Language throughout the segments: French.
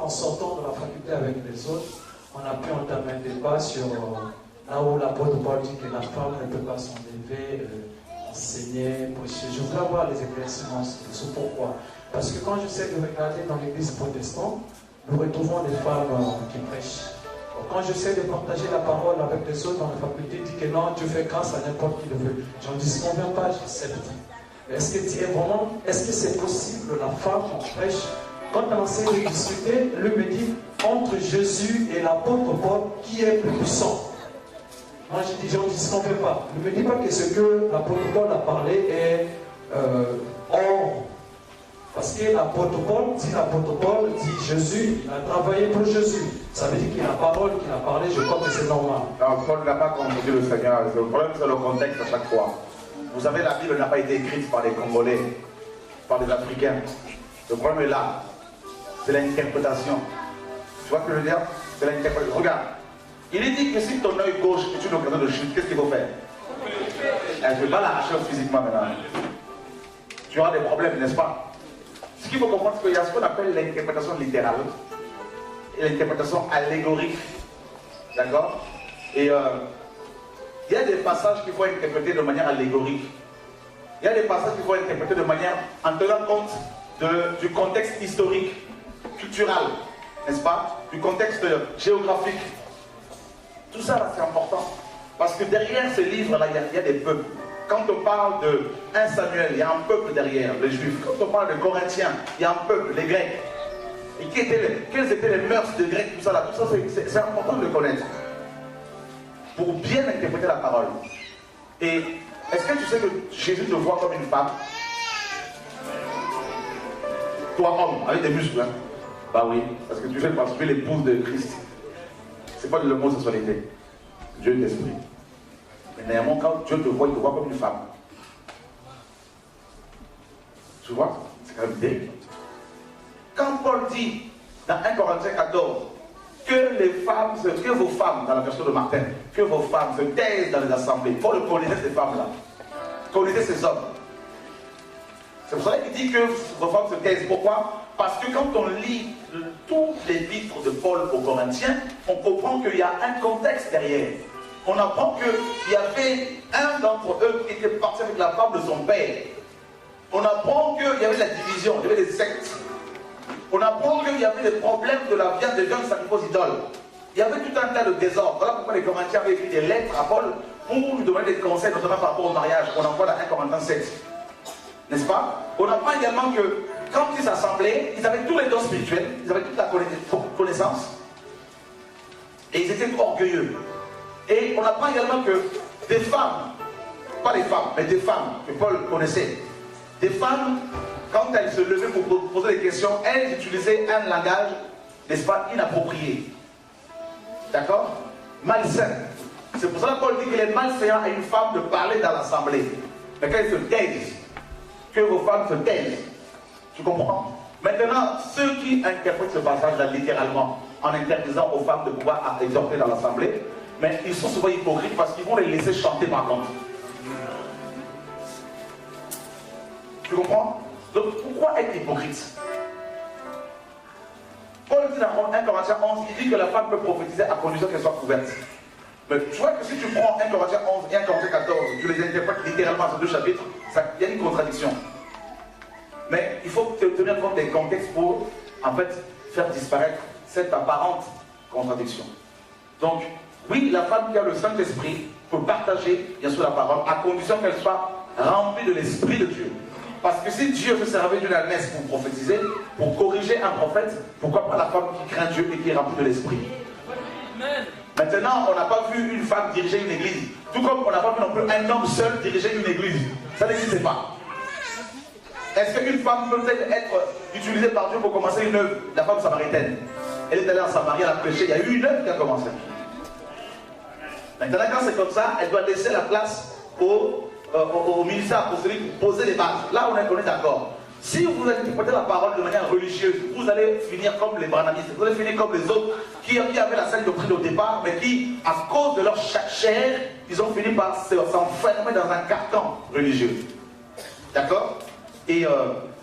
En sortant de la faculté avec les autres, on a pu entamer un débat sur là où l'apôtre Paul dit que la femme ne peut pas s'enlever, enseigner, prêcher. Je voulais avoir les éclaircissements sur pourquoi. Parce que quand j'essaie de regarder dans l'église protestante, nous retrouvons des femmes qui prêchent. Quand j'essaie de partager la parole avec les autres dans la faculté, ils disent que non, Dieu fait grâce à n'importe qui le veut. J'en disconviens pas, j'accepte. Est-ce que tu es vraiment, est-ce que c'est possible la femme qui prêche? Quand on essaie de discuter, lui me dit entre Jésus et l'apôtre Paul, qui est plus puissant? Moi je dis, je ne disconviens pas. Ne me dis pas que ce que l'apôtre Paul a parlé est hors. Parce que l'apôtre Paul dit Jésus, il a travaillé pour Jésus. Ça veut dire qu'il y a la parole qu'il a parlé, je crois que c'est normal. Non, Paul n'a pas confondu le Seigneur. Le problème, c'est le contexte à chaque fois. Vous savez, la Bible n'a pas été écrite par les Congolais, par les Africains. Le problème est là. C'est l'interprétation. Tu vois ce que je veux dire? C'est l'interprétation. Regarde. Il est dit que si ton œil gauche est une occasion de chute, qu'est-ce qu'il faut faire? Je ne vais pas l'arracher physiquement maintenant. Tu auras des problèmes, n'est-ce pas? Ce qu'il faut comprendre, c'est qu'il y a ce qu'on appelle l'interprétation littérale et l'interprétation allégorique. D'accord? Et il y a des passages qu'il faut interpréter de manière allégorique. Il y a des passages qu'il faut interpréter de manière en tenant compte du contexte historique, culturel, n'est-ce pas? Du contexte géographique. Tout ça, là, c'est important. Parce que derrière ces livres-là, il y a des peuples. Quand on parle de 1 Samuel, il y a un peuple derrière, les Juifs. Quand on parle de Corinthiens, il y a un peuple, les Grecs. Et quelles étaient les mœurs des Grecs, tout ça là? Tout ça, c'est important de le connaître. Pour bien interpréter la parole. Et est-ce que tu sais que Jésus te voit comme une femme? Toi, homme, avec des muscles, hein? Bah oui, parce que tu fais parce que tu es l'épouse de Christ. C'est pas le mot sexualité. Dieu est esprit. Mais néanmoins, quand Dieu te voit, il te voit comme une femme. Tu vois? C'est quand même terrible. Quand Paul dit dans 1 Corinthiens 14 que les femmes, que vos femmes, dans la version de Martin, que vos femmes se taisent dans les assemblées. Paul connaissait ces femmes-là. Connaissait ces hommes. C'est pour ça qu'il dit que vos femmes se taisent. Pourquoi? Parce que quand on lit tous les livres de Paul aux Corinthiens, on comprend qu'il y a un contexte derrière. On apprend qu'il y avait un d'entre eux qui était parti avec la femme de son père. On apprend qu'il y avait la division, il y avait des sectes. On apprend qu'il y avait des problèmes de la viande des gens qui sacrifient aux idoles. Il y avait tout un tas de désordres. Voilà pourquoi les Corinthiens avaient écrit des lettres à Paul pour lui demander des conseils, notamment par rapport au mariage. On en voit dans 1 Corinthiens 7. N'est-ce pas? On apprend également que quand ils s'assemblaient, ils avaient tous les dons spirituels, ils avaient toute la connaissance. Et ils étaient orgueilleux. Et on apprend également que des femmes, pas les femmes, mais des femmes que Paul connaissait, des femmes, quand elles se levaient pour poser des questions, elles utilisaient un langage, n'est-ce pas, inapproprié. D'accord? Malsain. C'est pour ça que Paul dit qu'il est malsain à une femme de parler dans l'assemblée. Mais quand elles se taisent, que vos femmes se taisent. Tu comprends? Maintenant, ceux qui interprètent ce passage-là littéralement, en interdisant aux femmes de pouvoir exhorter dans l'assemblée, mais ils sont souvent hypocrites parce qu'ils vont les laisser chanter par contre. Tu comprends? Donc pourquoi être hypocrite? Paul dit dans 1 Corinthiens 11, il dit que la femme peut prophétiser à condition qu'elle soit couverte. Mais tu vois que si tu prends 1 Corinthiens 11 et 1 Corinthiens 14, tu les interprètes littéralement ces deux chapitres, il y a une contradiction. Mais il faut tenir compte des contextes pour en fait faire disparaître cette apparente contradiction. Donc, oui, la femme qui a le Saint-Esprit peut partager bien sûr la parole à condition qu'elle soit remplie de l'Esprit de Dieu. Parce que si Dieu se servait d'une ânesse pour prophétiser, pour corriger un prophète, pourquoi pas la femme qui craint Dieu et qui est remplie de l'Esprit? Maintenant, on n'a pas vu une femme diriger une église. Tout comme on n'a pas vu non plus un homme seul diriger une église. Ça n'existe pas. Est-ce qu'une femme peut-elle être utilisée par Dieu pour commencer une œuvre? La femme samaritaine. Elle est allée en Samarie, elle a prêché. Il y a eu une œuvre qui a commencé. Maintenant, quand c'est comme ça, elle doit laisser la place au ministère apostolique pour poser les bases. Là, on est d'accord. Si vous interprétez la parole de manière religieuse, vous allez finir comme les branhamistes, vous allez finir comme les autres qui avaient la saine doctrine au départ, mais qui, à cause de leur chair, ils ont fini par s'enfermer dans un carcan religieux. D'accord? Et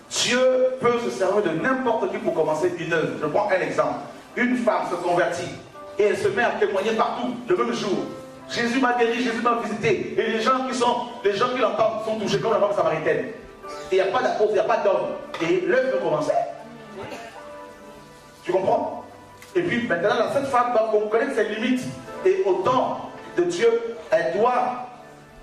Dieu peut se servir de n'importe qui pour commencer une œuvre. Je prends un exemple. Une femme se convertit et elle se met à témoigner partout le même jour. Jésus m'a guéri, Jésus m'a visité. Et les gens qui l'entendent sont touchés comme la femme samaritaine. Et il n'y a pas d'apôtre, il n'y a pas d'homme. Et l'œuvre peut commencer. Tu comprends? Et puis maintenant, cette femme doit connaître ses limites. Et au temps de Dieu, elle doit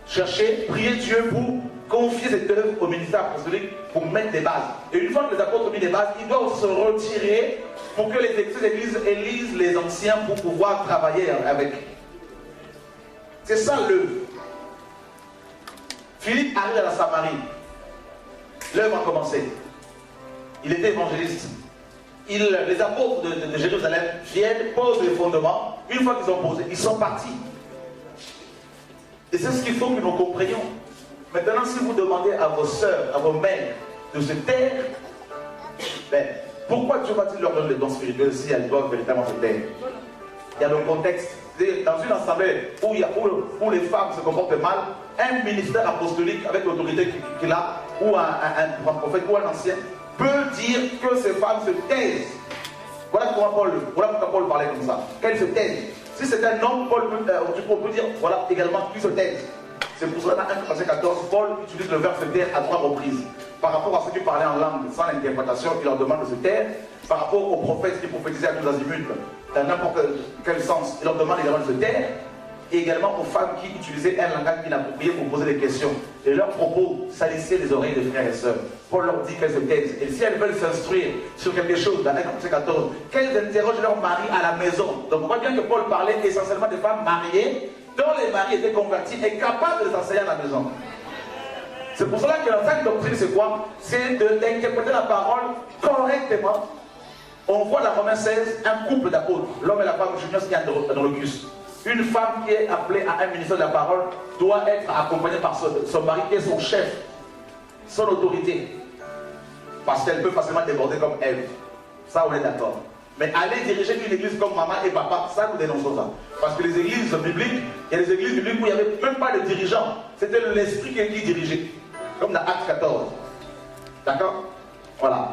chercher, prier Dieu pour confier cette œuvre au ministère apostolique pour mettre des bases. Et une fois que les apôtres ont mis des bases, ils doivent se retirer pour que les églises élisent les anciens pour pouvoir travailler avec. C'est ça l'œuvre. Philippe arrive à la Samarie. L'œuvre a commencé. Il était évangéliste. Les apôtres de Jérusalem viennent, posent les fondements. Une fois qu'ils ont posé, ils sont partis. Et c'est ce qu'il faut que nous comprenions. Maintenant, si vous demandez à vos sœurs, à vos mères de se taire, ben, pourquoi Dieu va-t-il leur donner les dons spirituels si elles doivent véritablement se taire? Il y a le contexte. Dans une assemblée où les femmes se comportent mal, un ministère apostolique avec l'autorité qu'il a, ou un prophète ou un ancien, peut dire que ces femmes se taisent. Voilà pourquoi Paul parlait comme ça. Qu'elles se taisent. Si c'est un homme, Paul peut dire, voilà également qu'il se taise. C'est pour cela que dans 1 Corinthiens 14, Paul utilise le verbe se taire à 3 reprises. Par rapport à ceux qui parlaient en langue sans interprétation, il leur demande de se taire. Par rapport aux prophètes qui prophétisaient à tous azimuts, dans n'importe quel sens, il leur demande également de se taire. Et également aux femmes qui utilisaient un langage inapproprié pour poser des questions. Et leurs propos salissaient les oreilles des frères et sœurs. Paul leur dit qu'elles se taisent. Et si elles veulent s'instruire sur quelque chose, dans 1 Corinthiens 14, qu'elles interrogent leur mari à la maison. Donc on voit bien que Paul parlait essentiellement des femmes mariées, dont les maris étaient convertis et capables de les enseigner à la maison. C'est pour cela que la sainte doctrine, c'est quoi? C'est d'interpréter la parole correctement. On voit dans Romains 16 un couple d'apôtres, l'homme et la femme, Junior qui est dans le cus. Une femme qui est appelée à un ministère de la parole doit être accompagnée par son mari qui est son chef, son autorité. Parce qu'elle peut facilement déborder comme elle. Ça, on est d'accord. Mais aller diriger une église comme maman et papa, ça, nous dénonçons ça. Parce que les églises bibliques, il y a des églises bibliques où il n'y avait même pas de dirigeant. C'était l'esprit qui dirigeait. Comme dans Acte 14. D'accord? Voilà.